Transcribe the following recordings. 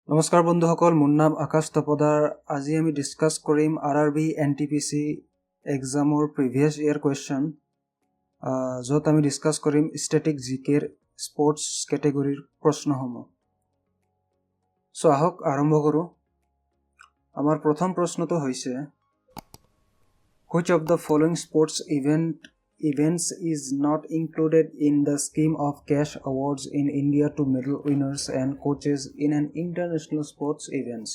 নমস্কাৰ বন্ধুসকল, মোৰ নাম আকাশ তপদাৰ। আজি আমি ডিছকাছ কৰিম RRB NTPC এক্সামৰ প্ৰিভিয়াছ ইয়াৰ কুৱেশ্যন, য'ত আমি ডিছকাছ কৰিম ষ্টেটিক জিকেৰ স্পৰ্টছ কেটেগৰীৰ প্ৰশ্নসমূহ। চ' আহক আৰম্ভ কৰোঁ। আমাৰ প্ৰথম প্ৰশ্নটো হৈছে, which of the following sports events is not included in the scheme of cash awards in India to medal winners and coaches in an international sports events?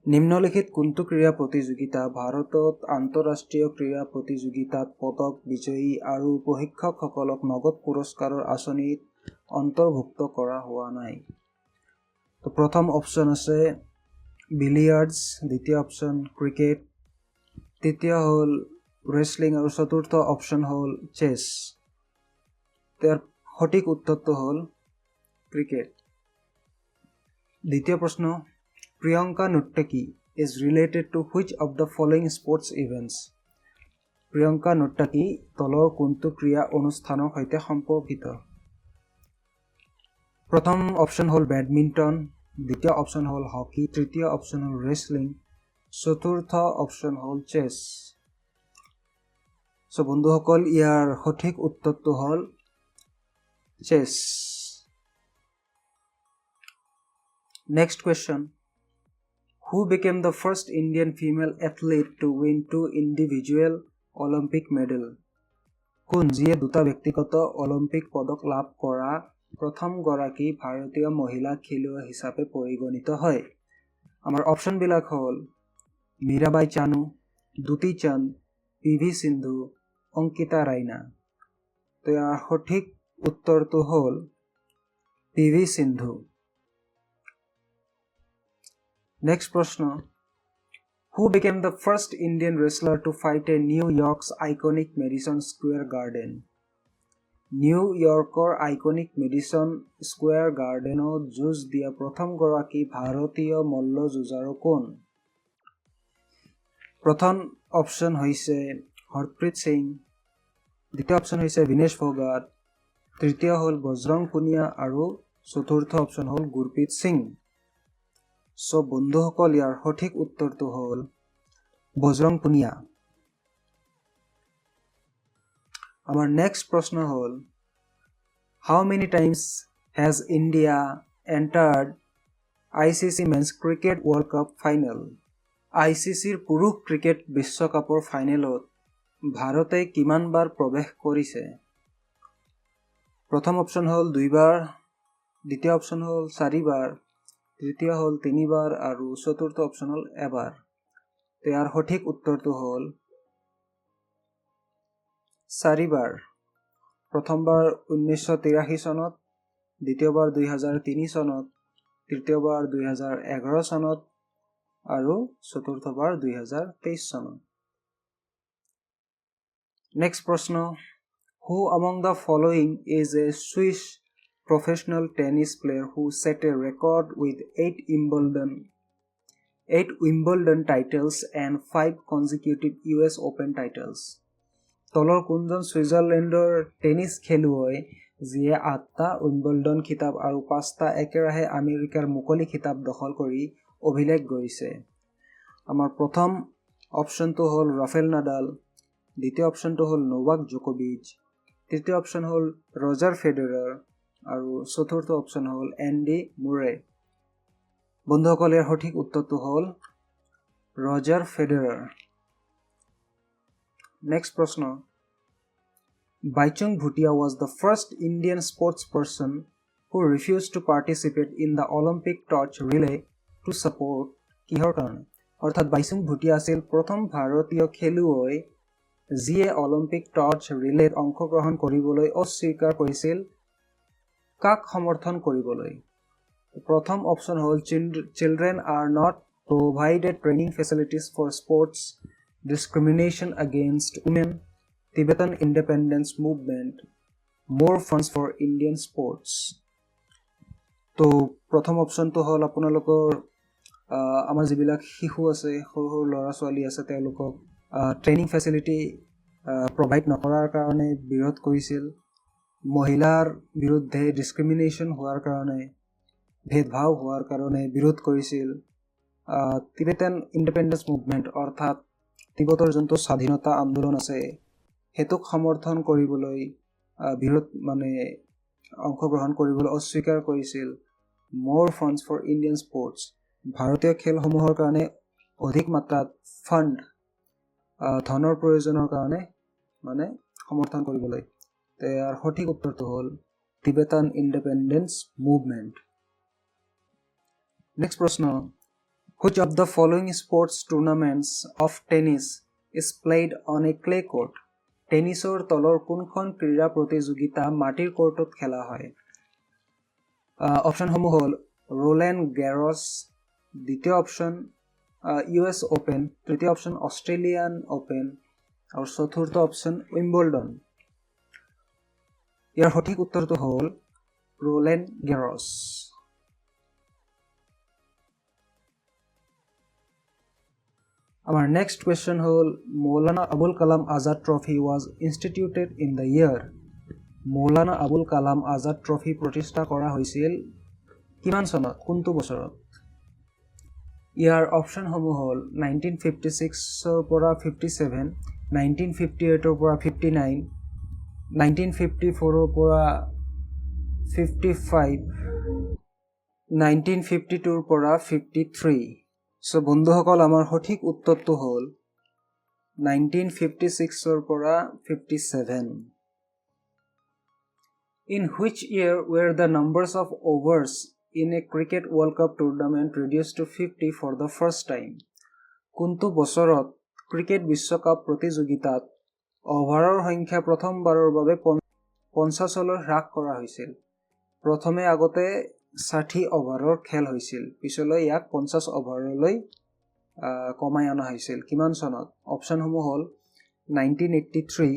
নিম্নলিখিত কোনটো ক্ৰীড়া প্ৰতিযোগিতা ভাৰতত আন্তঃৰাষ্ট্ৰীয় ক্ৰীড়া প্ৰতিযোগিতাত পদক বিজয়ী আৰু প্ৰশিক্ষকসকলক নগদ পুৰস্কাৰৰ আঁচনিত অন্তৰ্ভুক্ত কৰা হোৱা নাই? তো প্ৰথম অপশ্যন আছে বিলিয়াৰ্ডছ, দ্বিতীয় অপশ্যন ক্ৰিকেট, তৃতীয় হ'ল ৰেছলিং আৰু চতুৰ্থ অপশ্যন হ'ল চেছ। তাৰ সঠিক উত্তৰটো হ'ল ক্ৰিকেট। দ্বিতীয় প্ৰশ্ন, Priyanka Nutakki is related to which of the following sports events? Priyanka Nutakki তলৰ কোনটো ক্ৰীড়া অনুষ্ঠানৰ সৈতে সম্পৰ্কিত? প্ৰথম অপশ্যন হ'ল বেডমিণ্টন, দ্বিতীয় অপশ্যন হ'ল হকী, তৃতীয় অপশ্যন হ'ল ৰেছলিং, চতুৰ্থ অপশ্যন হ'ল চেছ। চ' বন্ধুসকল, ইয়াৰ সঠিক উত্তৰটো হ'ল chess. Next question, who became the first Indian female athlete to win 2 individual Olympic medal? কোন যিয়ে দুটা ব্যক্তিগত অলিম্পিক পদক লাভ কৰা প্ৰথমগৰাকী ভাৰতীয় মহিলা খেলুৱৈ হিচাপে পৰিগণিত হয়? আমাৰ অপশ্যনবিলাক হ'ল মীৰাবাই চানু, দুতি চান্দ, PV সিন্ধু, অংকিতা ৰাইনা। তো ইয়াৰ সঠিক উত্তৰটো হ'ল PV সিন্ধু। নেক্সট প্ৰশ্ন, who became the first Indian wrestler to fight a New York's iconic Madison Square Garden? New ইয়ৰ্কৰ আইকনিক মেডিচন স্কুৱেৰ গাৰ্ডেনত যুঁজ দিয়া প্ৰথমগৰাকী ভাৰতীয় মল্লযুঁজাৰু কোন? প্ৰথম অপশ্যন হৈছে হৰপ্ৰীত সিং, দ্বিতীয় অপশ্যন হৈছে বিনেশ ফগাট, তৃতীয় হ'ল বজৰং পুনিয়া আৰু চতুৰ্থ অপশ্যন হ'ল গুৰপ্ৰীত সিং। চ' বন্ধুসকল, ইয়াৰ সঠিক উত্তৰটো হ'ল বজৰং পুনিয়া। আমাৰ নেক্সট প্ৰশ্ন হ'ল, how many times has India entered ICC Men's Cricket World Cup final? ICCৰ পুৰুষ ক্ৰিকেট বিশ্বকাপৰ ফাইনেলত ভাৰতে কিমানবাৰ প্ৰৱেশ কৰিছে? প্ৰথম অপশ্যন হ'ল 2 বাৰ, দ্বিতীয় অপশ্যন হ'ল 4 বাৰ, তৃতীয় হ'ল 3 বাৰ আৰু চতুৰ্থ অপশ্যন হ'ল এবাৰ। ইয়াৰ সঠিক উত্তৰটো হ'ল 4 বাৰ। প্ৰথমবাৰ 1983 চনত, দ্বিতীয়বাৰ 2003 চনত, তৃতীয়বাৰ 2011 চনত আৰু চতুৰ্থবাৰ 2023 চনত। নেক্সট প্ৰশ্ন, who among the following is a Swiss professional tennis player who set a record with 8 Wimbledon titles and 5 consecutive US Open titles? তলৰ কোনজন ছুইজাৰলেণ্ডৰ টেনিছ খেলুৱৈ যিয়ে 8টা উইম্বলডন খিতাপ আৰু 5টা একেৰাহে আমেৰিকাৰ মুকলি খিতাপ দখল কৰি অভিলেখ গঢ়িছে? আমাৰ প্ৰথম অপশ্যনটো হ'ল ৰাফেল নাডাল, দ্বিতীয় অপশ্যনটো হ'ল নোভাক জকোভিচ, তৃতীয় অপশ্যন হ'ল ৰজাৰ ফেডাৰাৰ আৰু চতুৰ্থ অপশ্যন হ'ল এণ্ডি মুৰে। বন্ধুসকল, ইয়াৰ সঠিক উত্তৰটো হ'ল ৰজাৰ ফেডাৰাৰ। নেক্সট প্ৰশ্ন, Baichung Bhutia was the first Indian sports person who refused to participate in the Olympic torch relay to support কিহৰ কাৰণে? অৰ্থাৎ বাইচুং ভুটিয়া আছিল প্ৰথম ভাৰতীয় খেলুৱৈ যিয়ে অলিম্পিক টৰ্চ ৰিলেত অংশগ্ৰহণ কৰিবলৈ অস্বীকাৰ কৰিছিল। কাক সমৰ্থন কৰিবলৈ? প্ৰথম অপশ্যন হ'ল children are not provided training facilities for sports, discrimination against women, Tibetan independence movement, more funds for Indian sports. তো প্ৰথম অপশ্যনটো হ'ল আপোনালোকৰ আমাৰ যিবিলাক শিশু আছে, সৰু সৰু ল'ৰা ছোৱালী আছে, তেওঁলোকক ট্ৰেইনিং ফেচিলিটি প্ৰভাইড নকৰাৰ কাৰণে বিৰোধ কৰিছিল। মহিলাৰ বিৰুদ্ধে ডিছক্ৰিমিনেশ্যন হোৱাৰ কাৰণে ভেদভাৱ হোৱাৰ কাৰণে বিৰোধ কৰিছিল টিবেটান ইণ্ডিপেণ্ডেন্স মুভমেণ্ট অৰ্থাৎ তিব্বতৰ যোনটো স্বাধীনতা আন্দোলন আছে হেতুক সমৰ্থন কৰিবলৈ বিৰোধ অংশগ্ৰহণ কৰিবলৈ অস্বীকাৰ কৰিছিল more funds for Indian sports ভাৰতীয় খেলসমূহৰ কাৰণে অধিক মাত্ৰাত ফাণ্ড ধনৰ প্ৰয়োজনৰ কাৰণে সমৰ্থন কৰিবলৈ ইয়াৰ সঠিক উত্তৰটো হ'ল টিবেটান ইণ্ডিপেণ্ডেন্স মুভমেণ্ট নেক্সট প্ৰশ্ন which of the following sports tournaments of tennis is played on a clay court টেনিছৰ তলৰ কোনখন ক্ৰীড়া প্ৰতিযোগিতা মাটিৰ কোৰ্টত খেলা হয় অপশ্যনসমূহ হ'ল ৰোলেণ্ড গেৰছ দ্বিতীয় অপশ্যন US অপেন তৃতীয় অপশ্যন অষ্ট্ৰেলিয়ান অপেন আৰু চতুৰ্থ অপশ্যন উইম্বলডন ইয়াৰ সঠিক উত্তৰটো হ'ল Roland Garros Our next question হল Maulana Abul Kalam Azad Trophy was instituted in the year Maulana Abul Kalam Azad Trophy প্ৰতিষ্ঠা কৰা হৈছিল কিমান চনত কোনটো বছৰত ইয়াৰ অপশ্যনসমূহ হ'ল 1956 ৰ পৰা 57 1958 ৰ পৰা 59 1954 ৰ পৰা 55 1952 ৰ পৰা 53 So বন্ধুসকল আমাৰ সঠিক উত্তৰটো হ'ল 1956 ৰ পৰা 57 In which year were the numbers of overs in a cricket World Cup tournament reduced to 50 for the first time কোনটো বছৰত ক্ৰিকেট বিশ্বকাপ প্ৰতিযোগিতাত ওভাৰৰ সংখ্যা প্ৰথমবাৰৰ বাবে 50 লৈ হ্ৰাস কৰা হৈছিল প্ৰথমে আগতে 60 ওভাৰৰ খেল হৈছিল পিছলৈ ইয়াক 50 ওভাৰলৈ কমাই অনা হৈছিল কিমান চনত অপশ্যনসমূহ হ'ল 1983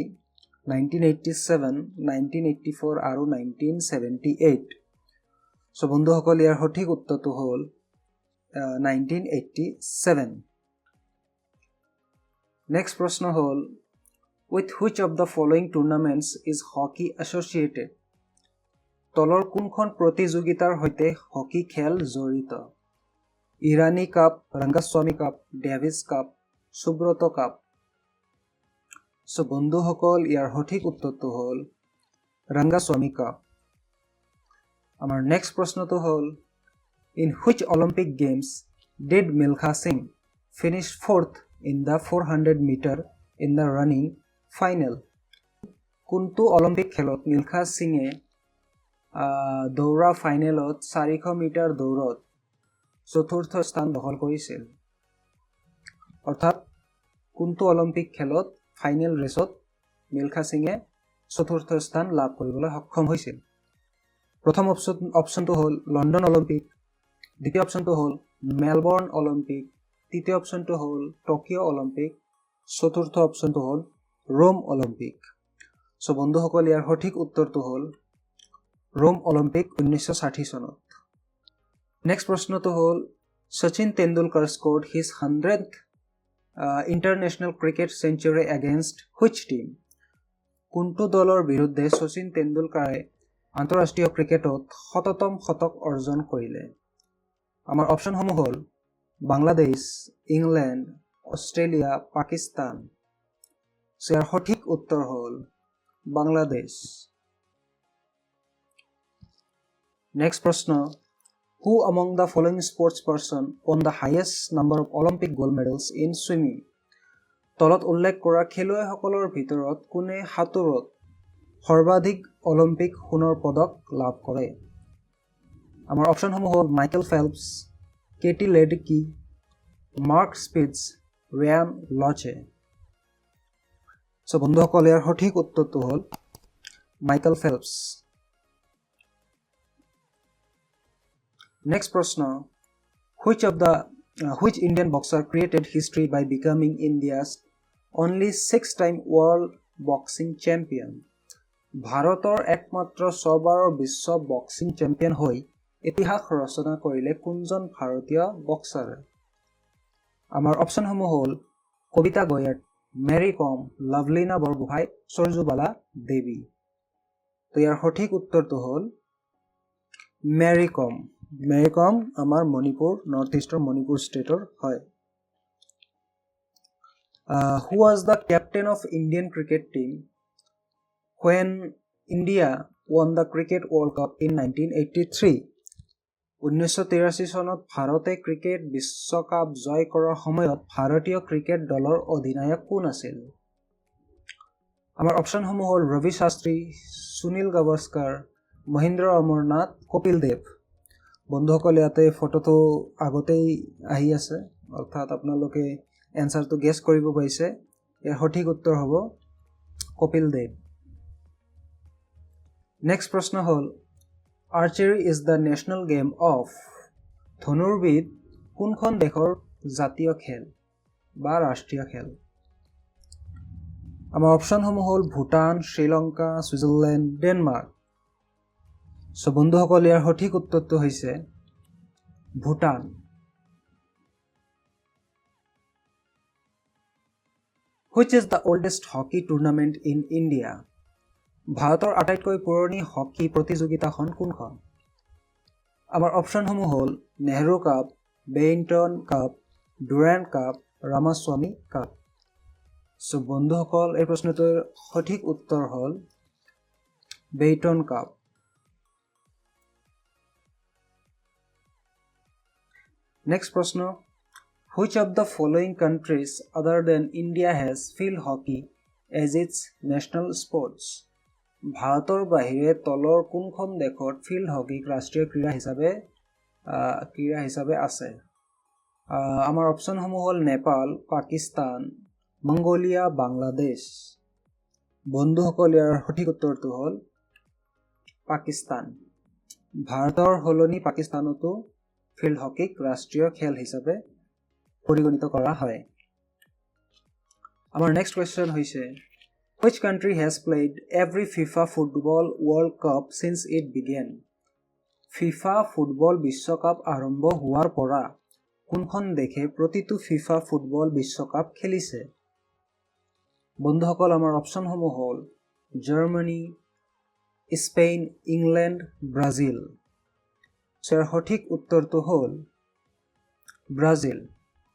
1987 1984 আৰু 1978 সো বন্ধুসকল ইয়াৰ সঠিক উত্তৰটো হ'ল 1987 নেক্সট প্ৰশ্ন হ'ল with which of the following tournaments is hockey associated তলৰ কোনখন প্ৰতিযোগিতাৰ সৈতে হকি খেল জড়িত Irani Cup Rangaswamy Cup Davis Cup Subroto Cup so বন্ধুসকল ইয়াৰ সঠিক উত্তৰটো হ'ল ৰংগাস্বামী কাপ আমাৰ নেক্সট প্ৰশ্নটো হ'ল in which Olympic games did Milkha Singh finish fourth in the 400 meter in the running final কোনটো অলিম্পিক খেলত মিলখা সিঙে দৌৰা ফাইনেলত 400 মিটাৰ দৌৰত চতুৰ্থ স্থান দখল কৰিছিল অৰ্থাৎ কোনটো অলিম্পিক খেলত ফাইনেল ৰেচত মিলখা সিঙে চতুৰ্থ স্থান লাভ কৰিবলৈ সক্ষম হৈছিল প্ৰথম অপশ্যনটো হ'ল লণ্ডন অলিম্পিক দ্বিতীয় অপশ্যনটো হ'ল মেলবৰ্ণ অলিম্পিক তৃতীয় অপশ্যনটো হ'ল টকিঅ' অলিম্পিক চতুৰ্থ অপশ্যনটো হ'ল ৰোম অলিম্পিক সো বন্ধুসকল ইয়াৰ সঠিক উত্তৰটো হ'ল ৰোম অলিম্পিক 1960 চনত নেক্সট প্ৰশ্নটো হ'ল Sachin Tendulkar scored his 100th international cricket century against which team কোনটো দলৰ বিৰুদ্ধে সচিন তেণ্ডুলকাৰে আন্তঃৰাষ্ট্ৰীয় ক্ৰিকেটত শততম শতক অৰ্জন কৰিলে আমাৰ অপশ্যনসমূহ হ'ল বাংলাদেশ ইংলেণ্ড অষ্ট্ৰেলিয়া পাকিস্তান ইয়াৰ সঠিক উত্তৰ হ'ল বাংলাদেশ নেক্সট প্ৰশ্ন who among the following sports person won the highest number of Olympic gold medals in swimming তলত উল্লেখ কৰা খেলুৱৈসকলৰ ভিতৰত কোনে সাঁতোৰত সৰ্বাধিক অলিম্পিক সোণৰ পদক লাভ কৰে আমাৰ অপশ্যনসমূহ হ'ল Michael Phelps Katie Ledecky Mark Spitz Ryan Lochte so বন্ধুসকল ইয়াৰ সঠিক উত্তৰটো হ'ল মাইকেল ফেল্পছ নেক্সট প্ৰশ্ন which Indian boxer created history by becoming India's only 6-time world boxing champion ভাৰতৰ একমাত্ৰ 6বাৰৰ বিশ্ব বক্সিং চেম্পিয়ন হৈ ইতিহাস ৰচনা কৰিলে কোনজন ভাৰতীয় বক্সাৰে আমাৰ অপশ্যনসমূহ হ'ল কবিতা গয়াট মেৰী কম লাভলিনা বৰগোহাঁই সৰজুবালা দেৱী তো ইয়াৰ সঠিক উত্তৰটো হ'ল মেৰী কম মেৰী কম আমাৰ মণিপুৰ নৰ্থ ইষ্টৰ মণিপুৰ ষ্টেটৰ হয় who was the captain of Indian cricket team when India won the Cricket World Cup in 1983 1983 চনত ভাৰতে ক্ৰিকেট বিশ্বকাপ জয় কৰাৰ সময়ত ভাৰতীয় ক্ৰিকেট দলৰ অধিনায়ক কোন আছিল আমাৰ অপচনসমূহ হ'ল ৰবি শাস্ত্ৰী সুনীল গাভাস্কাৰ মহেন্দ্ৰ অমৰনাথ কপিল দেৱ বন্ধুসকল ইয়াতে ফটোটো আগতেই আহি আছে অৰ্থাৎ আপোনালোকে এনসাৰটো গেছ কৰিব পাৰিছে ইয়াৰ সঠিক উত্তৰ হ'ব কপিল দেৱ নেক্সট প্ৰশ্ন হ'ল Archery is the national game of ধনুৰ্বিদ কোনখন দেশৰ জাতীয় খেল বা ৰাষ্ট্ৰীয় খেল আমাৰ অপচনসমূহ হ'ল Bhutan Sri Lanka Switzerland Denmark so বন্ধুসকল ইয়াৰ সঠিক উত্তৰটো হৈছে Bhutan Which is the oldest hockey tournament in India ভাৰতৰ আটাইতকৈ পুৰণি হকি প্ৰতিযোগিতাখন কোনখন আমাৰ অপচনসমূহ হ'ল Nehru Cup Beighton Cup Durand Cup Ramaswamy Cup so বন্ধুসকল এই প্ৰশ্নটোৰ সঠিক উত্তৰ হ'ল বেইটন কাপ নেক্সট প্ৰশ্ন Which of the following countries other than India has field hockey as its national sports ভাৰতৰ বাহিৰে তলৰ কোনখন দেশত ফিল্ড হকিক ৰাষ্ট্ৰীয় ক্ৰীড়া হিচাপে আছে আমাৰ অপচনসমূহ হ'ল নেপাল পাকিস্তান মংগোলিয়া বাংলাদেশ বন্ধুসকল ইয়াৰ সঠিক উত্তৰটো হ'ল পাকিস্তান ভাৰতৰ সলনি পাকিস্তানতো ফিল্ড হকিক ৰাষ্ট্ৰীয় খেল হিচাপে পৰিগণিত কৰা হয় আমাৰ নেক্সট কোৱেশ্চন হৈছে Which country has played every FIFA Football World Cup since it began? FIFA football বিশ্বকাপ আৰম্ভ হোৱাৰ পৰা কোনখন দেশে প্ৰতিটো FIFA ফুটবল বিশ্বকাপ খেলিছে বন্ধুসকল আমাৰ অপচনসমূহ হ'ল জাৰ্মানী স্পেইন ইংলেণ্ড ব্ৰাজিল ইয়াৰ সঠিক উত্তৰটো হ'ল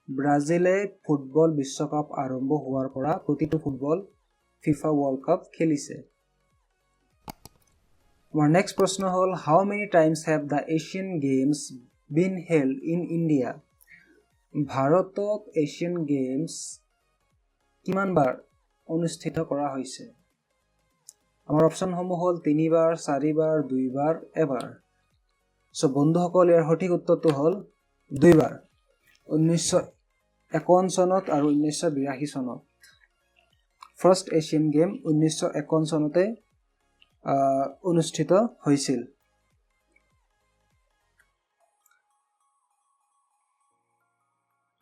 ব্ৰাজিলে ফুটবল বিশ্বকাপ আৰম্ভ হোৱাৰ পৰা প্ৰতিটো ফুটবল FIFA World Cup খেলিছে আমাৰ নেক্সট প্ৰশ্ন হ'ল How many times have the Asian Games been held in India ভাৰতত এছিয়ান গেমছ কিমান বাৰ অনুষ্ঠিত কৰা হৈছে আমাৰ অপচনসমূহ হ'ল 3 বাৰ 4 বাৰ 2 বাৰ এবাৰ সো বন্ধুসকল ইয়াৰ সঠিক উত্তৰটো হ'ল 2 বাৰ 1951 চনত আৰু 1982 চনত ফাৰ্স্ট এছিয়ান গেম 1951 চনতে অনুষ্ঠিত হৈছিল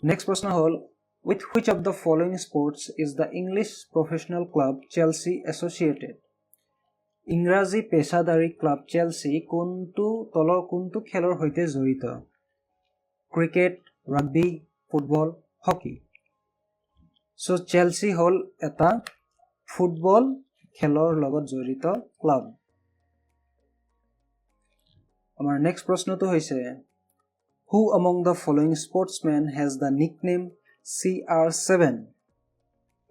নেক্সট প্ৰশ্ন হ'ল With which of the following sports is the English professional club Chelsea associated ইংৰাজী পেছাদাৰী ক্লাব চেলসি তলৰ কোনটো খেলৰ সৈতে জড়িত cricket rugby football hockey so Chelsea হ'ল এটা ফুটবল খেলৰ লগত জড়িত ক্লাব আমাৰ নেক্সট প্ৰশ্নটো হৈছে Who among the following sportsmen has the nickname CR7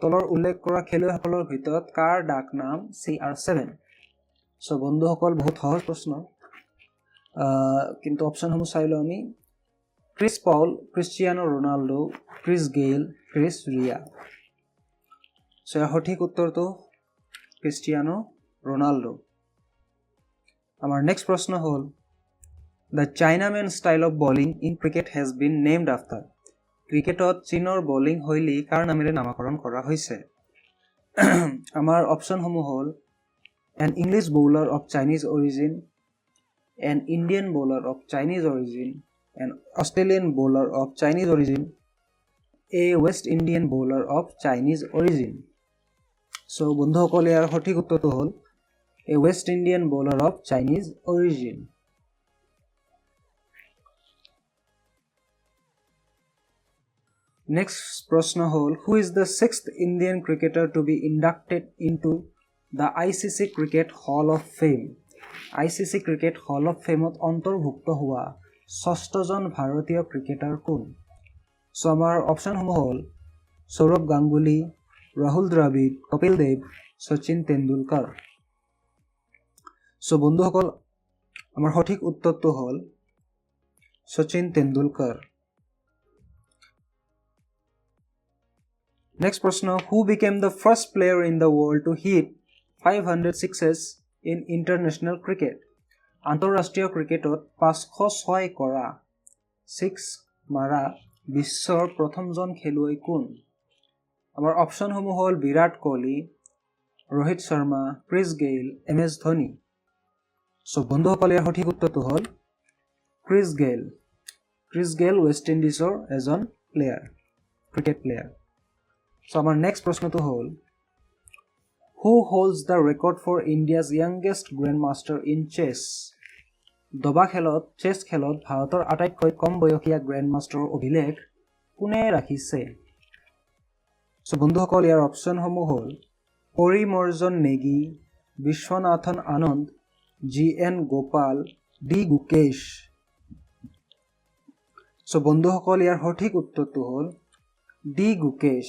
তলৰ উল্লেখ কৰা খেলুৱৈসকলৰ ভিতৰত কাৰ ডাক নাম CR7 সো বন্ধুসকল বহুত সহজ প্ৰশ্ন কিন্তু অপচনসমূহ চাই লওঁ আমি Chris Paul Cristiano Ronaldo Chris Gayle Chris Rea so সঠিক উত্তৰটো ক্ৰিষ্টিয়ানো ৰনাল্ডো আমাৰ নেক্সট প্ৰশ্ন হ'ল The Chinaman style of bowling in cricket has been named after ক্ৰিকেটত চীনৰ বলিং শৈলী কাৰ নামেৰে নামকৰণ কৰা হৈছে আমাৰ অপচনসমূহ হ'ল An English bowler of Chinese origin an Indian bowler of Chinese origin an Australian bowler of Chinese origin a West Indian bowler of Chinese origin so বন্ধুসকল ইয়াৰ সঠিক উত্তৰটো হ'ল a West Indian bowler of Chinese origin Next প্রশ্ন হল Who is the sixth Indian cricketer to be inducted into the ICC Cricket Hall of Fame? ICC Cricket Hall of Fame অন্তৰ্ভুক্ত হোৱা ষষ্ঠজন ভাৰতীয় cricketer কোন? সো আমাৰ অপশ্যনসমূহ হ'ল Sourav Ganguly, Rahul Dravid, Kapil Dev, Sachin Tendulkar. So বন্ধুসকল আমাৰ সঠিক উত্তৰটো হ'ল শচীন তেণ্ডুলকাৰ। নেক্সট প্ৰশ্ন, who became the first player in the world to hit 500 sixes in international cricket? আন্তঃৰাষ্ট্ৰীয় ক্ৰিকেটত 506 কৰা 6 মাৰা বিশ্বৰ প্ৰথমজন খেলুৱৈ কোন? আমাৰ অপশ্যনসমূহ হ'ল Virat Kohli, Rohit Sharma, Chris Gayle, MS Dhoni. So বন্ধুসকল ইয়াৰ সঠিক উত্তৰটো হ'ল Chris Gayle. Chris Gayle West ইণ্ডিজৰ এজন প্লেয়াৰ, ক্ৰিকেট প্লেয়াৰ। সো আমাৰ নেক্সট প্ৰশ্নটো হ'ল who holds the record for India's youngest grandmaster in chess? দবা খেলত, চেছ খেলত ভাৰতৰ আটাইতকৈ কম বয়সীয়া গ্ৰেণ্ড মাষ্টাৰৰ অভিলেখ কোনে ৰাখিছে? সো বন্ধুসকল ইয়াৰ অপশ্যনসমূহ হ'ল Parimarjan Negi, Viswanathan Anand, GN Gopal, D Gukesh. So বন্ধুসকল ইয়াৰ সঠিক উত্তৰটো হ'ল D Gukesh.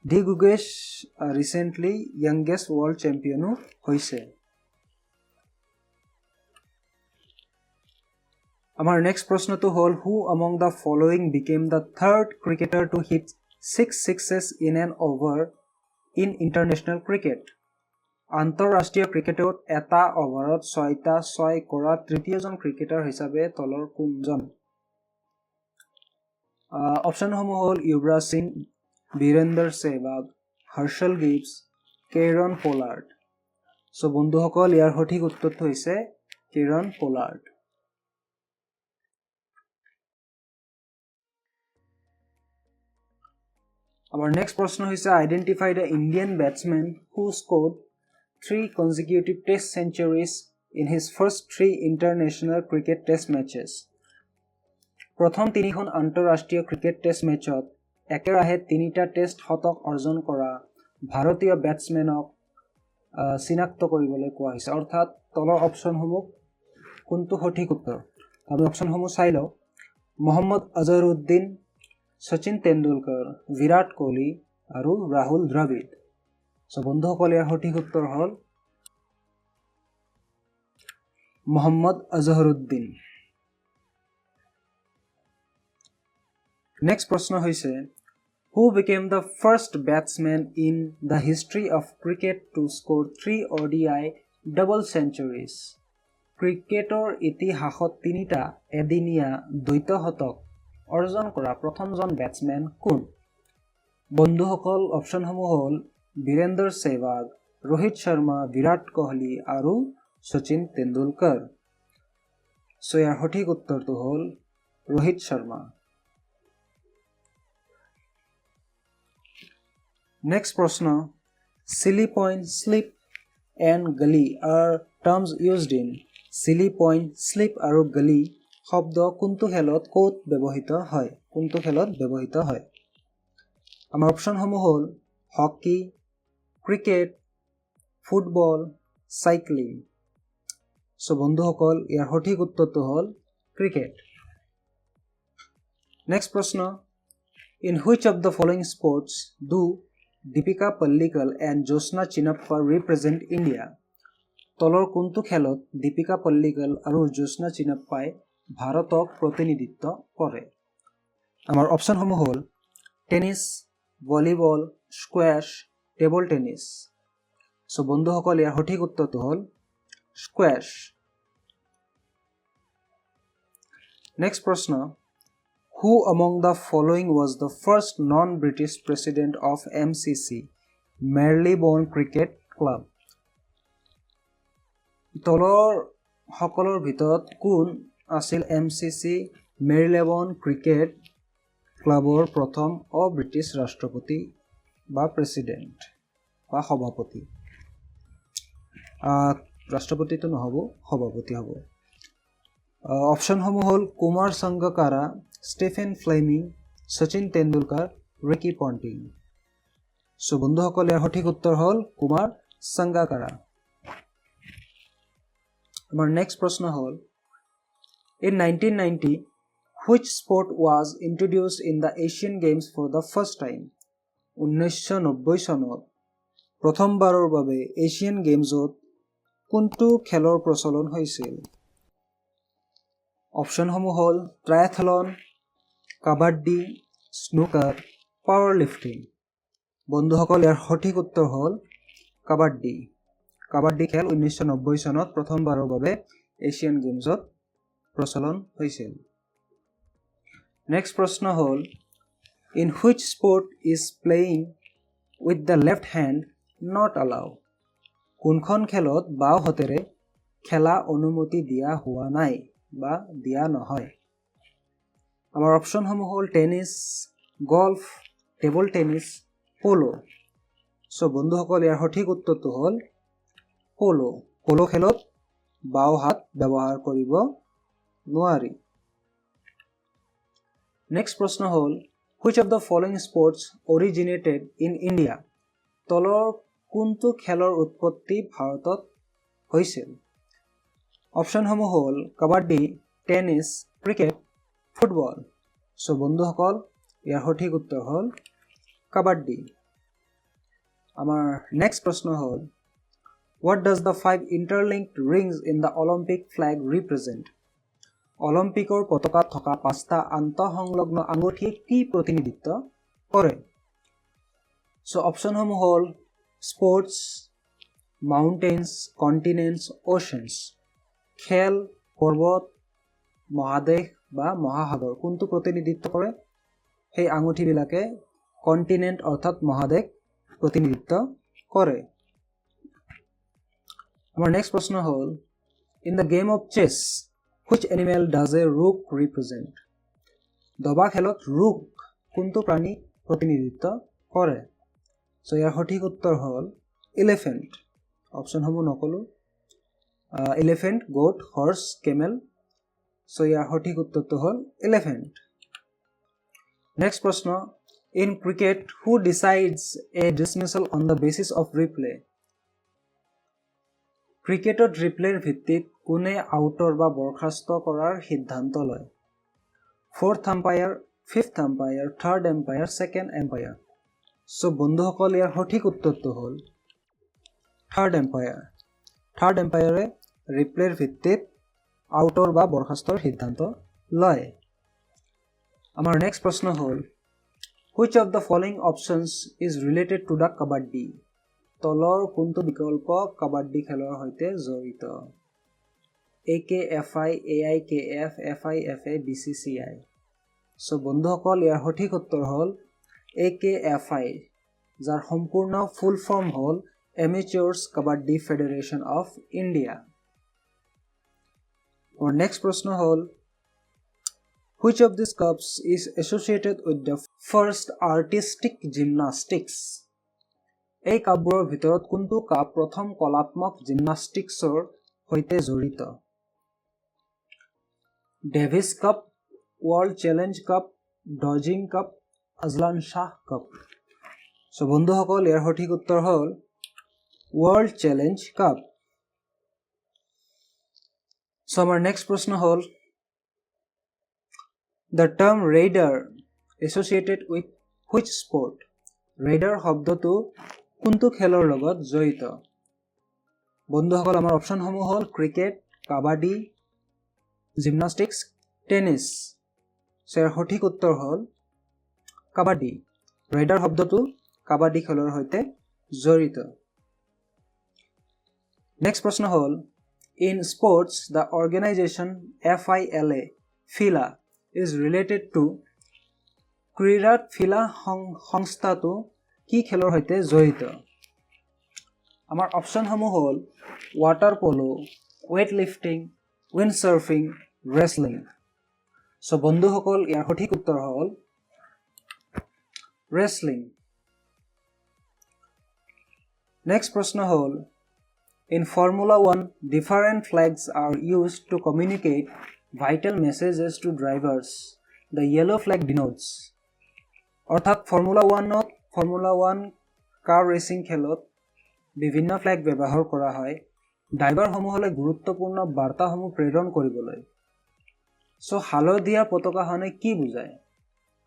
D Gukesh recently youngest world চেম্পিয়নো হৈছে। আমাৰ নেক্সট প্ৰশ্নটো হ'ল হু among the following became the third cricketer to hit 6 sixes in an over in international cricket? আন্তঃৰাষ্ট্ৰীয় ক্ৰিকেটত এটা অভাৰত 6টা 6 কৰা তৃতীয়জন ক্ৰিকেটাৰ হিচাপে তলৰ কোনজন? অপশ্যনসমূহ হ'ল Yuvraj Singh, Birender Sehwag, Harshal Gibbs, কেৰন Pollard. So বন্ধুসকল ইয়াৰ সঠিক উত্তৰটো হৈছে কেৰন পোলাৰ্ড। আমাৰ নেক্সট প্ৰশ্ন হৈছে identify the Indian batsmen who scored 3 consecutive test centuries in his first 3 international cricket test matches. প্ৰথম 3খন আন্তঃৰাষ্ট্ৰীয় ক্ৰিকেট টেষ্ট মেচত একেৰাহে 3টা টেষ্ট শতক অৰ্জন কৰা ভাৰতীয় বেটছমেনক চিনাক্ত কৰিবলৈ কোৱা হৈছে। অৰ্থাৎ তলৰ অপশ্যনসমূহ কোনটো সঠিক উত্তৰ? আমি অপশ্যনসমূহ চাই লওঁ। মহম্মদ আজহাৰুদ্দিন, শচীন তেণ্ডুলকাৰ, বিৰাট কোহলি আৰু ৰাহুল দ্ৰাবিড়। সো বন্ধুসকল ইয়াৰ সঠিক উত্তৰ হ'ল মহম্মদ আজহাৰুদ্দিন। নেক্সট প্ৰশ্ন হৈছে who became the first batsman in the history of cricket to score 3 ODI double centuries? ক্ৰিকেটৰ ইতিহাসত 3টা এদিনীয়া দ্বৈত শতক অৰ্জন কৰা প্ৰথমজন বেটছমেন কোন? বন্ধুসকল অপশ্যনসমূহ হ'ল বীৰেন্দৰ সেহৱাগ, ৰোহিত শৰ্মা, বিৰাট কোহলি আৰু শচীন তেণ্ডুলকাৰ। সো ইয়াৰ সঠিক উত্তৰটো হ'ল ৰোহিত শৰ্মা। নেক্সট প্ৰশ্ন, silly point, slip and gully are terms used in? Silly point, slip আৰু গলি শব্দ কোনটো খেলত ক'ত ব্যৱহৃত হয়? কোনটো খেলত ব্যৱহৃত হয়? আমাৰ অপশ্যনসমূহ হ'ল hockey, cricket, football, cycling. So বন্ধুসকল ইয়াৰ সঠিক উত্তৰটো হ'ল ক্ৰিকেট। নেক্সট প্ৰশ্ন, in which of the following sports do Dipika Pallikal and Joshna Chinappa represent India? তলৰ কোনটো খেলত দীপিকা পাল্লিকল আৰু জ্যোৎস্না চিনাপ্পাই ভাৰতক প্ৰতিনিধিত্ব কৰে? আমাৰ অপশ্যনসমূহ হ'ল tennis, volleyball, squash, table tennis. So বন্ধুসকল ইয়াৰ সঠিক উত্তৰটো হ'ল স্কোৱাছ। নেক্সট প্ৰশ্ন, হু among the following was the first non-British president of MCC, Marylebone Cricket Club? তলৰ সকলৰ ভিতৰত কোন আছিল MCC মেৰিলেবন ক্ৰিকেট ক্লাবৰ প্ৰথম অব্ৰিটিছ ৰাষ্ট্ৰপতি বা প্ৰেছিডেণ্ট বা সভাপতি? ৰাষ্ট্ৰপতিটো নহ'ব, সভাপতি হ'ব। অপশ্যনসমূহ হ'ল Kumar Sangakkara, Stephen Fleming, Sachin Tendulkar, Ricky Ponting. So বন্ধুসকল ইয়াৰ সঠিক উত্তৰ হ'ল কুমাৰ সংগাকাৰা। আমাৰ নেক্সট প্ৰশ্ন হ'ল In 1990, which sport was introduced in the Asian Games for the first time? 1990 চনত প্ৰথমবাৰৰ বাবে এছিয়ান গেমছত কোনটো খেলৰ প্ৰচলন হৈছিল? অপশ্যনসমূহ হ'ল ট্ৰায়াথলন, কাবাড্ডি, স্নুকাৰ, পাৱাৰ লিফটিং। বন্ধুসকল, ইয়াৰ সঠিক উত্তৰ হ'ল কাবাড্ডি। কাবাড্ডি খেল 1990 চনত প্ৰথমবাৰৰ বাবে এছিয়ান গেমছত প্ৰচলন হৈছিল। নেক্সট প্ৰশ্ন হ'ল, in which sport is playing with the left hand not allow? কোনখন খেলত বাওঁ হাতেৰে খেলা অনুমতি দিয়া হোৱা নাই বা দিয়া নহয়? আমাৰ অপশ্যনসমূহ হ'ল টেনিছ, গল্ফ, টেবল টেনিছ, প'ল'। চ' বন্ধুসকল, ইয়াৰ সঠিক উত্তৰটো হ'ল প'ল'। প'ল' খেলত বাওঁ হাত ব্যৱহাৰ কৰিব নোৱাৰি। নেক্সট প্ৰশ্ন হ'ল, which of the following sports originated in India? তলৰ কোনটো খেলৰ উৎপত্তি ভাৰতত হৈছিল? অপশ্যনসমূহ হ'ল কাবাড্ডি, টেনিছ, ক্ৰিকেট, ফুটবল। চ' বন্ধুসকল, ইয়াৰ সঠিক উত্তৰ হ'ল কাবাড্ডি। আমাৰ নেক্সট প্ৰশ্ন হ'ল, what does the 5 interlinked rings in the Olympic flag represent? অলিম্পিকৰ পতাকাত থকা 5টা আন্তঃসংলগ্ন আঙুঠিয়ে কি প্ৰতিনিধিত্ব কৰে? চ' অপশ্যনসমূহ হ'ল স্পৰ্টছ, মাউণ্টেইনছ, কণ্টিনেণ্টছ, অ'চেনছ। খেল, পৰ্বত, মহাদেশ বা মহাসাগৰ কোনটো প্ৰতিনিধিত্ব কৰে? সেই আঙুঠিবিলাকে কণ্টিনেণ্ট অৰ্থাৎ মহাদেশ প্ৰতিনিধিত্ব কৰে। আমাৰ নেক্সট প্ৰশ্ন হ'ল, in the game of chess which animal does a rook represent? দবা খেলত ৰুক কোনটো প্ৰাণী প্ৰতিনিধিত্ব কৰে? চ' ইয়াৰ সঠিক উত্তৰ হ'ল ইলেফেণ্ট। অপশ্যনসমূহ নক'লোঁ, ইলেফেণ্ট, গোট, হৰ্চ, কেমেল। চ' ইয়াৰ সঠিক উত্তৰটো হ'ল ইলেফেণ্ট। নেক্সট প্ৰশ্ন, in cricket who decides a dismissal on the basis of replay? ক্ৰিকেটত ৰিপ্লেৰ ভিত্তিত কোনে আউটৰ বা বৰখাস্ত কৰাৰ সিদ্ধান্ত লয়? 4th umpire, 5th umpire, 3rd umpire, 2nd umpire. So' বন্ধুসকল, ইয়াৰ সঠিক উত্তৰটো হ'ল 3rd এম্পায়াৰ। 3rd এম্পায়াৰে ৰিপ্লেৰ ভিত্তিত আউটৰ বা বৰখাস্তৰ সিদ্ধান্ত লয়। আমাৰ নেক্সট প্ৰশ্ন হ'ল, which of the following options is related to the kabaddi? তলৰ কোনটো বিকল্প কাবাড্ডি খেলৰ সৈতে জড়িত? AKFI, AIKF, FIFA, BCCI। চ' বন্ধুসকল, ইয়াৰ সঠিক উত্তৰ হ'ল AKFI, যাৰ সম্পূৰ্ণ ফুল ফৰ্ম হ'ল amateurs kabaddi federation of India. আমাৰ নেক্সট প্ৰশ্ন হ'ল, which of these cups is associated with the first artistic gymnastics? এই কাপবোৰৰ ভিতৰত কোনটো কাপ প্ৰথম কলাত্মক জিমনাষ্টিক্সৰ সৈতে জড়িত? Davis Cup, World Challenge Cup, Dodging Cup, Azlan Shah Cup. So' বন্ধুসকল, ইয়াৰ সঠিক উত্তৰ হ'ল ৱৰ্ল্ড চেলেঞ্জ কাপ। চ' আমাৰ নেক্সট প্ৰশ্ন হ'ল, the term raider associated with which sport? Raider শব্দটো কোনটো খেলৰ লগত জড়িত? বন্ধুসকল, আমাৰ অপশ্যনসমূহ হ'ল ক্ৰিকেট, কাবাডী, জিমনাষ্টিক্স, টেনিছ। চ' ইয়াৰ সঠিক উত্তৰ হ'ল কাবাডী। ৰেইডাৰ শব্দটো কাবাডী খেলৰ সৈতে জড়িত। নেক্সট প্ৰশ্ন হ'ল, in sports the organisation FILA, ফিলা is related two? ক্ৰীড়াত ফিলা সংস্থাটো কি খেলৰ সৈতে জড়িত? আমাৰ অপশ্যনসমূহ হ'ল water polo', weightlifting, windsurfing, wrestling. So' বন্ধুসকল, ইয়াৰ সঠিক উত্তৰ হ'ল ৰেচলিং। নেক্সট প্ৰশ্ন হ'ল, in Formula 1 different flags are used to communicate vital messages to drivers. The yellow flag denotes. অৰ্থাৎ ফৰ্মুলা 1 কাৰ ৰেচিং খেলত বিভিন্ন ফ্লেগ ব্যৱহাৰ কৰা হয় ড্ৰাইভাৰসমূহলৈ গুৰুত্বপূৰ্ণ বাৰ্তাসমূহ প্ৰেৰণ কৰিবলৈ। সো হালধীয়া পতাকাখনে কি বুজায়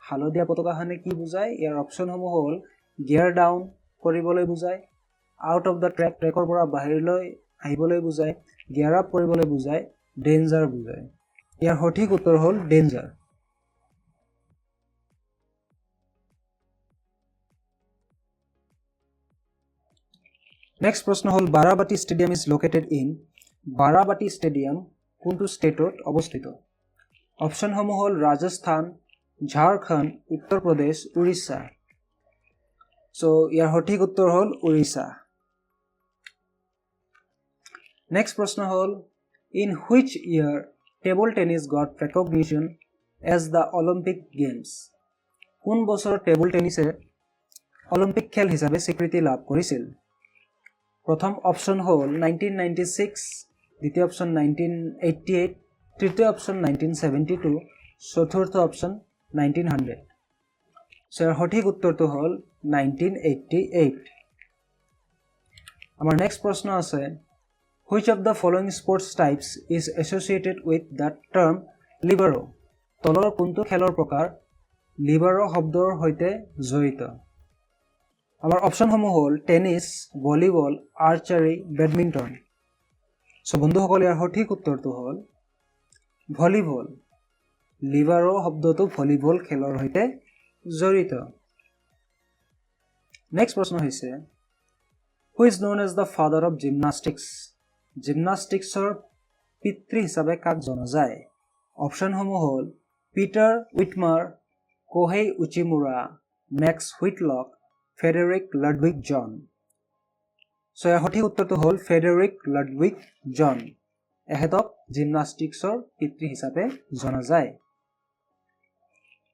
হালধীয়া পতাকাখনে কি বুজায় ইয়াৰ অপচনসমূহ হ'ল গিয়াৰ ডাউন কৰিবলৈ বুজায় আউট অফ দ্য ট্ৰেকৰ পৰা বাহিৰলৈ আহিবলৈ বুজায় গিয়াৰ আপ কৰিবলৈ বুজায় ডেঞ্জাৰ বুজায় ইয়াৰ সঠিক উত্তৰ হ'ল ডেঞ্জাৰ নেক্সট প্ৰশ্ন হ'ল Barabati stadium is located in Barabati stadium কোনটো ষ্টেটত অৱস্থিত অপচনসমূহ হ'ল ৰাজস্থান ঝাৰখণ্ড উত্তৰ প্ৰদেশ উৰিষ্যা সো ইয়াৰ সঠিক উত্তৰ হ'ল উৰিষ্যা নেক্সট প্ৰশ্ন হ'ল in which year table tennis got recognition as the Olympic games কোন বছৰত টেবল টেনিছে অলিম্পিক খেল হিচাপে স্বীকৃতি লাভ কৰিছিল প্ৰথম অপচন হ'ল 1996 দ্বিতীয় অপচন 1988 তৃতীয় অপচন 1972 চতুৰ্থ অপচন 1900 সো ইয়াৰ সঠিক উত্তৰটো হ'ল 1988 আমাৰ নেক্সট প্ৰশ্ন আছে which of the following sports types is associated with the term libero তলৰ কোনটো খেলৰ প্ৰকাৰ libero শব্দৰ সৈতে জড়িত আমাৰ অপচনসমূহ হ'ল tennis volleyball archery badminton so বন্ধুসকল ইয়াৰ সঠিক উত্তৰটো হ'ল ভলিবল লিবাৰো শব্দটো ভলিবল খেলৰ সৈতে জড়িত নেক্সট প্ৰশ্ন হৈছে who is known as the father of gymnastics জিমনাষ্টিক্সৰ পিতৃ হিচাপে কাক জনা যায় অপচনসমূহ হ'ল পিটাৰ উইটমাৰ কোহেই উচিমুৰা মেক্স হুইটলক ফেডেৰিক লাডভিগ জন সো ইয়াৰ সঠিক উত্তৰটো হ'ল ফেডেৰিক লাডভিগ জন এহেতক জিমনাষ্টিক্সৰ পিতৃ হিচাপে জনা যায়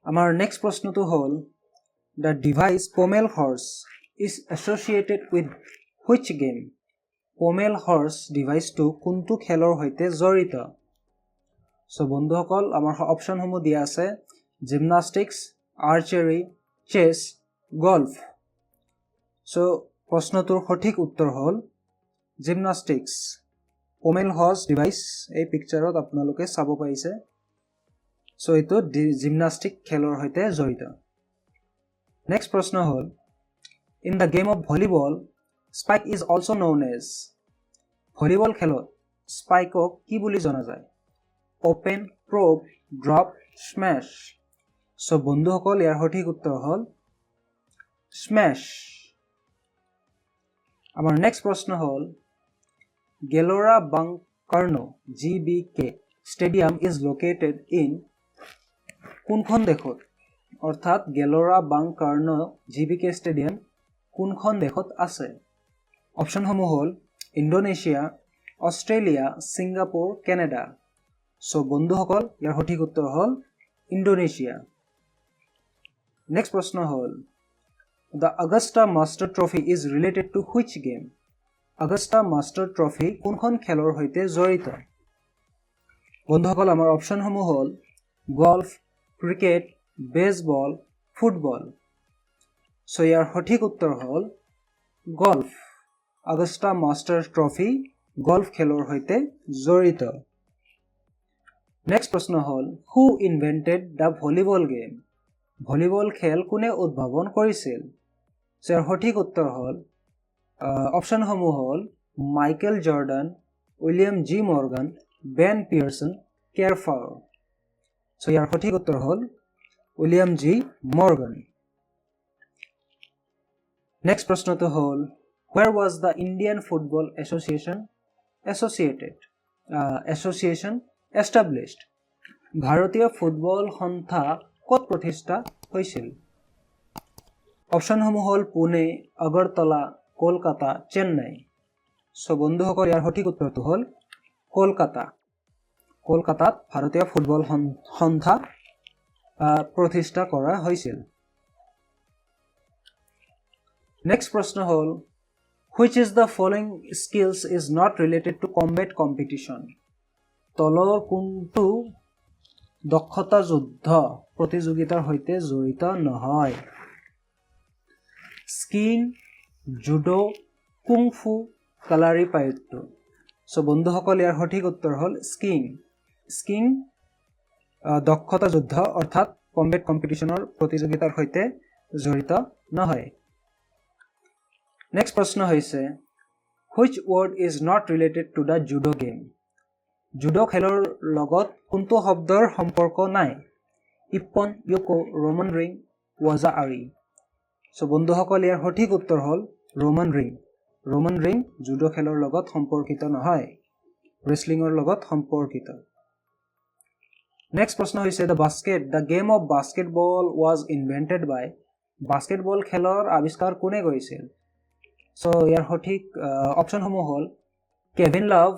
আমাৰ নেক্সট প্ৰশ্নটো হ'ল the device pommel horse is associated with which game pommel horse ডিভাইচটো কোনটো খেলৰ সৈতে জড়িত সো বন্ধুসকল আমাৰ অপচনসমূহ দিয়া আছে জিমনাষ্টিক্স আৰ্চাৰী চেছ গল্ফ সো প্ৰশ্নটোৰ সঠিক উত্তৰ হ'ল জিমনাষ্টিক্স পমেল হৰ্চ ডিভাইচ এই পিকচাৰত আপোনালোকে চাব পাৰিছে সো এইটো জিমনাষ্টিক খেলৰ সৈতে জড়িত নেক্সট প্ৰশ্ন হ'ল in the game of volleyball spike is also' known as volleyball খেলত স্পাইকক কি বুলি জনা যায় অপেন প্ৰব ড্ৰপ স্মেছ সো বন্ধুসকল ইয়াৰ সঠিক উত্তৰ হ'ল স্মেছ আমাৰ নেক্সট প্ৰশ্ন হ'ল গেলোৰা বাংকাৰ্নো GBK stadium is located in কোনখন দেশত অৰ্থাৎ গেলোৰা বাংকাৰ্নো GBK ষ্টেডিয়াম কোনখন দেশত আছে অপচনসমূহ হ'ল Indonesia Australia Singapore Canada so বন্ধুসকল ইয়াৰ সঠিক উত্তৰ হ'ল ইণ্ডোনেছিয়া নেক্সট প্ৰশ্ন হ'ল the Augusta master trophy is related to which game Augusta master trophy কোনখন খেলৰ সৈতে জড়িত বন্ধুসকল আমাৰ অপচনসমূহ হ'ল golf cricket baseball football so ইয়াৰ সঠিক উত্তৰ হ'ল golf Augusta master trophy golf খেলৰ সৈতে জড়িত নেক্সট প্ৰশ্ন হ'ল who invented the volleyball game volleyball খেল কোনে উদ্ভাৱন কৰিছিল সো ইয়াৰ সঠিক উত্তৰ হ'ল অপচনসমূহ হ'ল Michael Jordan William G Morgan Ben Pearson কেৰফাৰ সো ইয়াৰ সঠিক উত্তৰ হ'ল উইলিয়াম জি মৰ্গান নেক্সট প্ৰশ্নটো হ'ল where was the Indian Football Association established ভাৰতীয় ফুটবল সন্থা ক'ত প্ৰতিষ্ঠা হৈছিল অপচনসমূহ হ'ল পুনে আগৰতলা কলকাতা চেন্নাই সো বন্ধুসকল ইয়াৰ সঠিক উত্তৰটো হ'ল কলকাতাত ভাৰতীয় ফুটবল সন্থা প্ৰতিষ্ঠা কৰা হৈছিল নেক্সট প্ৰশ্ন হ'ল which is the following skills is not related to combat competition তলৰ কোনটো দক্ষতা যুদ্ধ প্ৰতিযোগিতাৰ সৈতে জড়িত নহয় skiing judo kung fu kalaripayattu so বন্ধুসকল ইয়াৰ সঠিক উত্তৰ হ'ল স্কিং দক্ষতা যুদ্ধ অৰ্থাৎ কম্বেট কম্পিটিশনৰ প্ৰতিযোগিতাৰ সৈতে জড়িত নহয় নেক্সট প্ৰশ্ন হৈছে which word is not related to the judo game judo খেলৰ লগত কোনটো শব্দৰ সম্পৰ্ক নাই ippon Yoko Roman ring Waza আৰি সো বন্ধুসকল ইয়াৰ সঠিক উত্তৰ হ'ল ৰোমান ৰিং জুডো খেলৰ লগত সম্পৰ্কিত নহয় ৰেসলিংৰ লগত সম্পৰ্কিত নেক্সট প্ৰশ্ন হৈছে the game of basketball was invented by basketball খেলৰ আৱিষ্কাৰ কোনে কৰিছিল সো ইয়াৰ সঠিক অপচনসমূহ হ'ল Kevin Love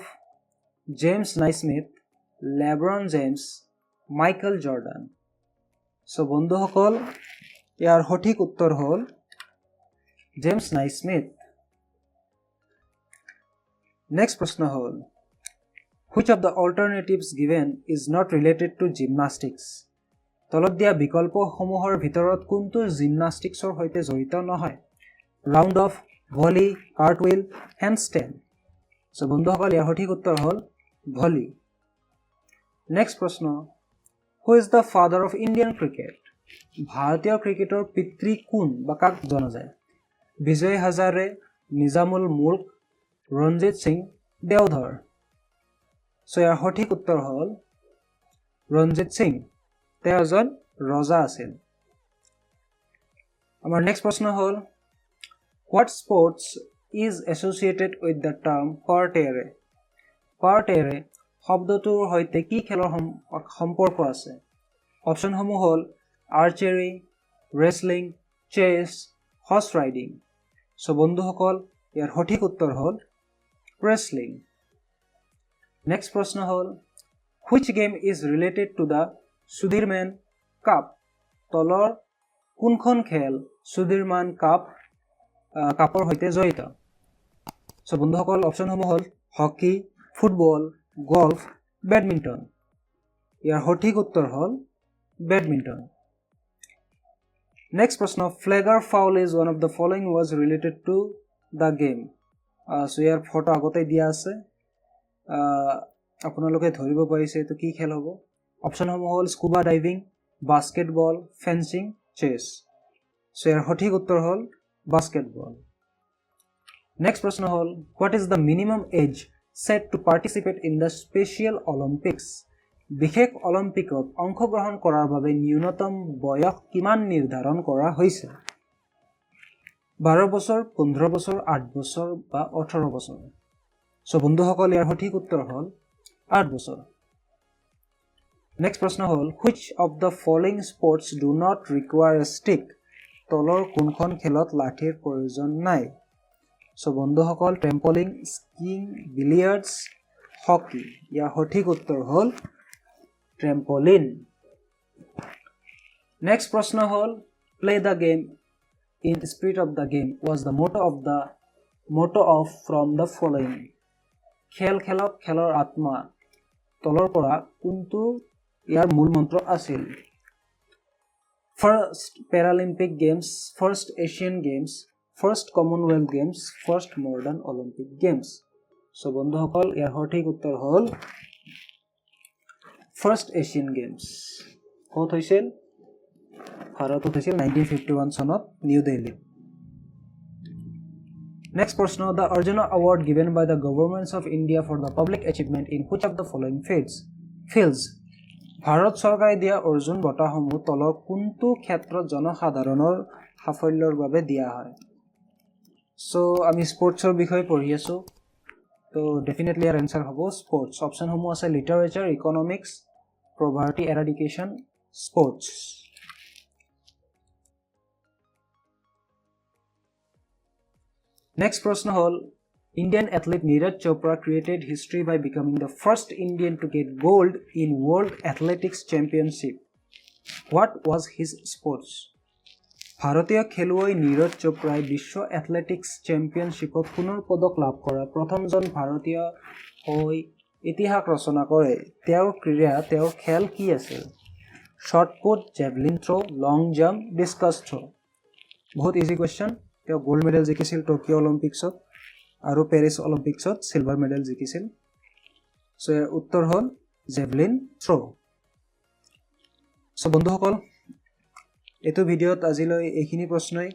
James Naismith LeBron James Michael Jordan so বন্ধুসকল ইয়াৰ সঠিক উত্তৰ হ'ল জেমছ নাইস্মিথ নেক্সট প্ৰশ্ন হ'ল which of the alternatives given is not related to gymnastics তলত দিয়া বিকল্পসমূহৰ ভিতৰত কোনটো জিমনাষ্টিক্সৰ সৈতে জড়িত নহয় ৰাউণ্ড অফ ভলি কাৰ্টৱেল হেণ্ডষ্টেণ্ড সো বন্ধুসকল ইয়াৰ সঠিক উত্তৰ হ'ল ভলি নেক্সট প্ৰশ্ন who is the father of Indian cricket ভাৰতীয় ক্ৰিকেটৰ পিতৃ কোন বা কাক জনা যায় বিজয় হাজাৰে নিজামুল মুল্ক ৰঞ্জিত সিং দেওধৰ সো ইয়াৰ সঠিক উত্তৰ হ'ল ৰঞ্জিত সিং তেওঁ এজন ৰজা আছিল আমাৰ নেক্সট প্ৰশ্ন হ'ল what sports is associated with the term parterre শব্দটোৰ সৈতে কি খেলৰ সম্পৰ্ক আছে অপচনসমূহ হ'ল আৰ্চাৰী ৰেসলিং চেছ হৰ্স ৰাইডিং সো বন্ধুসকল ইয়াৰ সঠিক উত্তৰ হ'ল ৰেসলিং নেক্সট প্ৰশ্ন হ'ল which game is related to the Sudirman Cup তলৰ কোনখন খেল সুধীৰমান কাপৰ সৈতে জড়িত সো বন্ধুসকল অপচনসমূহ হ'ল হকি ফুটবল গল্ফ বেডমিণ্টন ইয়াৰ সঠিক উত্তৰ হ'ল বেডমিণ্টন নেক্সট প্ৰশ্ন ফ্লেগাৰ foul is one of the following was related to the game so year photo আগতে দিয়া আছে আপোনালোকে ধৰিব পাৰিছে এটো কি খেল হ'ব অপচনসমূহ হ'ল স্কুবা ডাইভিং বাস্কেটবল ফেন্সিং চেছ সো ইয়াৰ সঠিক উত্তৰ হ'ল বাস্কেটবল নেক্সট প্ৰশ্ন হ'ল what is the minimum age set to participate in the special olympics বিশেষ অলিম্পিকত অংশগ্ৰহণ কৰাৰ বাবে ন্যূনতম বয়স কিমান নিৰ্ধাৰণ কৰা হৈছে 12 বছৰ 15 বছৰ 8 বছৰ বা 18 বছৰ সো বন্ধুসকল ইয়াৰ সঠিক উত্তৰ হ'ল 8 বছৰ নেক্সট প্ৰশ্ন হ'ল which of the following sports do not require a stick তলৰ কোনখন খেলত লাঠিৰ প্ৰয়োজন নাই সো বন্ধুসকল ট্ৰেম্পলিং স্কিং বিলিয়াৰ্ডছ হকি ইয়াৰ সঠিক উত্তৰ হ'ল ট্ৰেম্পলিন নেক্সট প্ৰশ্ন হ'ল play the game in spirit of the game was the motto of from the following খেলক খেলৰ আত্মা তলৰ পৰা কোনটো ইয়াৰ মূল মন্ত্ৰ আছিল first Paralympic games first Asian games first Commonwealth games first modern Olympic games so বন্ধুসকল ইয়াৰ সঠিক উত্তৰ হ'ল ফাৰ্ষ্ট এছিয়ান গেমছ ক'ত হৈছিল ভাৰতত হৈছিল 1951 চনত নিউ দিল্লী Next প্ৰশ্ন the Arjuna award given by the governments of India for the public achievement in which of the following fields Bharat চৰকাৰে দিয়া অৰ্জুন বঁটাসমূহ তলৰ কোনটো ক্ষেত্ৰত জনসাধাৰণৰ সাফল্যৰ বাবে দিয়া হয় সো আমি স্পৰ্টছৰ বিষয়ে পঢ়ি আছো তো ডেফিনেটলি ইয়াৰ আনসাৰ হ'ব স্পৰ্টছ অপচনসমূহ আছে literature economics poverty eradication sports Next প্ৰশ্ন হ'ল Indian athlete Neeraj Chopra created history by becoming the first Indian to get gold in World Athletics Championship. What was his sports? ভাৰতীয় খেলুৱৈ নীৰজ চোপ্ৰাই বিশ্ব athletics চেম্পিয়নশ্বিপত সোণৰ পদক লাভ কৰা প্ৰথমজন ভাৰতীয় হৈ ইতিহাস ৰচনা কৰে তেওঁৰ ক্ৰীড়া তেওঁৰ খেল কি আছিল শৰ্ট পুট জেভলিন থ্ৰো লং জাম্প ডিস্কাছ থ্ৰো বহুত ইজি কোৱেশ্চন তেওঁ গোল্ড মেডেল জিকিছিল টকিঅ' অলিম্পিক্সত আৰু পেৰিছ অলিম্পিক্সত সিলভাৰ মেডেল জিকিছিল সো উত্তৰ হ'ল জেভলিন থ্ৰো সো বন্ধুসকল এইটো ভিডিঅ'ত আজিলৈ এইখিনি প্ৰশ্নই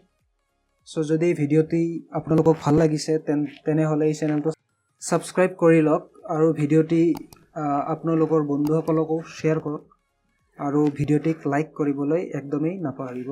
সো যদি ভিডিঅ'টি আপোনালোকক ভাল লাগিছে তেনেহ'লে এই চেনেলটো সাবস্ক্ৰাইব কৰি লওক আৰু ভিডিঅ'টি আপোনালোকৰ বন্ধুসকলকো শ্বেয়াৰ কৰক আৰু ভিডিঅ'টিক লাইক কৰিবলৈ একদমেই নাপাহৰিব